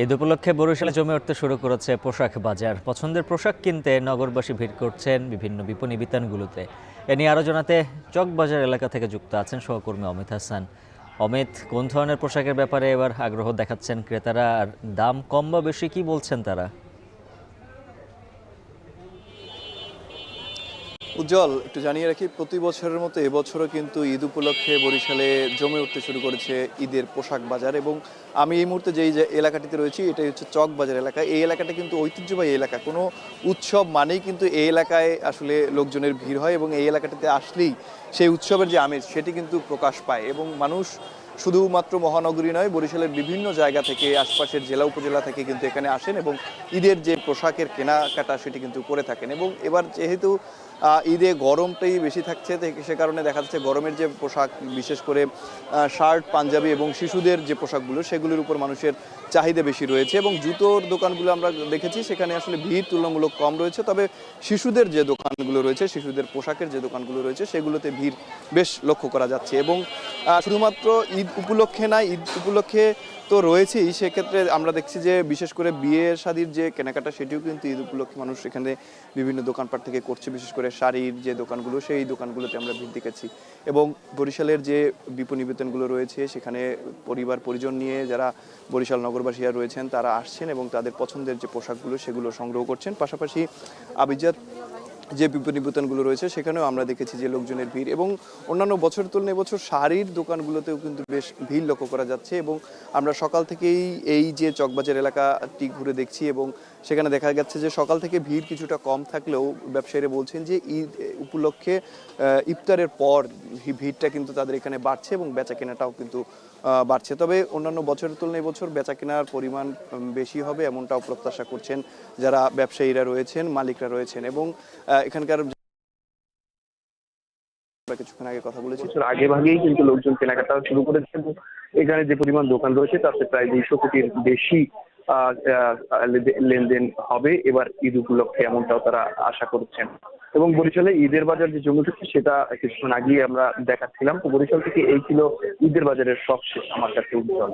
ঈদ উপলক্ষে বরিশালে জমে উঠতে শুরু করেছে পোশাক বাজার। পছন্দের পোশাক কিনতে নগরবাসী ভিড় করছেন বিভিন্ন বিপণী বিতানগুলোতে। এ নিয়ে আরও জানাতে চকবাজার এলাকা থেকে যুক্ত আছেন সহকর্মী অমিত হাসান। অমিত, কোন ধরনের পোশাকের ব্যাপারে এবার আগ্রহ দেখাচ্ছেন ক্রেতারা, আর দাম কম বা বেশি কি বলছেন তারা? উজ্জ্বল, একটু জানিয়ে রাখি, প্রতি বছরের মতো এবছরও কিন্তু ঈদ উপলক্ষে বরিশালে জমে উঠতে শুরু করেছে ঈদের পোশাক বাজার। এবং আমি এই মুহূর্তে যেই যে এলাকাটিতে রয়েছি, এটাই হচ্ছে চক বাজার এলাকা। এই এলাকাটা কিন্তু ঐতিহ্যবাহী এলাকা। কোনো উৎসব মানেই কিন্তু এই এলাকায় আসলে লোকজনের ভিড় হয়, এবং এই এলাকাটিতে আসলেই সেই উৎসবের যে আমেজ সেটি কিন্তু প্রকাশ পায়। এবং মানুষ শুধুমাত্র মহানগরী নয়, বরিশালের বিভিন্ন জায়গা থেকে, আশপাশের জেলা উপজেলা থেকে কিন্তু এখানে আসেন এবং ঈদের যে পোশাকের কেনাকাটা সেটি কিন্তু করে থাকেন। এবং এবার যেহেতু ঈদে গরমটাই বেশি থাকছে, সে কারণে দেখা যাচ্ছে গরমের যে পোশাক, বিশেষ করে শার্ট, পাঞ্জাবি এবং শিশুদের যে পোশাকগুলো, সেগুলোর উপর মানুষের চাহিদা বেশি রয়েছে। এবং জুতোর দোকানগুলো আমরা দেখেছি, সেখানে আসলে ভিড় তুলনামূলক কম রয়েছে। তবে শিশুদের যে দোকানগুলো রয়েছে, শিশুদের পোশাকের যে দোকানগুলো রয়েছে, সেগুলোতে ভিড় বেশ লক্ষ্য করা যাচ্ছে। এবং শুধুমাত্র ঈদ উপলক্ষে না, ঈদ উপলক্ষে তো রয়েছেই, সেক্ষেত্রে আমরা দেখছি যে বিশেষ করে বিয়ে শাদির যে কেনাকাটা, সেটিও কিন্তু ঈদ উপলক্ষে মানুষ এখানে বিভিন্ন দোকানপাট থেকে করছে। বিশেষ করে শাড়ির যে দোকানগুলো, সেই দোকানগুলোতে আমরা ভিড় দেখেছি। এবং বরিশালের যে বিপণী বিতানগুলো রয়েছে, সেখানে পরিবার পরিজন নিয়ে যারা বরিশাল নগরবাসীরা রয়েছেন, তারা আসছেন এবং তাদের পছন্দের যে পোশাকগুলো সেগুলো সংগ্রহ করছেন। পাশাপাশি আভিজাত যে বিপণী বিতানগুলো রয়েছে, সেখানেও আমরা দেখেছি যে লোকজনের ভিড়। এবং অন্যান্য বছরের তুলনায় এবছর শাড়ির দোকানগুলোতেও কিন্তু বেশ ভিড় লক্ষ্য করা যাচ্ছে। এবং আমরা সকাল থেকেই এই যে চকবাজার এলাকাটি ঘুরে দেখছি, এবং সেখানে দেখা যাচ্ছে যে সকাল থেকে ভিড় কিছুটা কম থাকলেও ব্যবসায়ীরা বলছেন যে ঈদ উপলক্ষে ইফতারের পর ভিড়টা কিন্তু তাদের এখানে বাড়ছে এবং বেচা কেনাটাও কিন্তু বাড়ছে। তবে অন্যান্য বছরের তুলনায় এবছর বেচা কেনার পরিমাণ বেশি হবে এমনটাও প্রত্যাশা করছেন যারা ব্যবসায়ীরা রয়েছেন, মালিকরা রয়েছেন। এবং এখানকার কিছুক্ষণ আগে কথা বলেছি, আগে ভাগেই কিন্তু লোকজন কেনাকাটা শুরু করেছে এবং এখানে যে পরিমাণ দোকান রয়েছে তাতে প্রায় 200 কোটির বেশি লেনদেন হবে এবার ঈদ উপলক্ষে, এমনটাও তারা আশা করছেন। এবং বরিশালে ঈদের বাজার যে জমে উঠেছে সেটা কিছুক্ষণ আগিয়ে আমরা দেখাচ্ছিলাম। তো বরিশাল থেকে এই ছিল ঈদের বাজারের সবশেষ আমার কাছে উজ্জ্বল।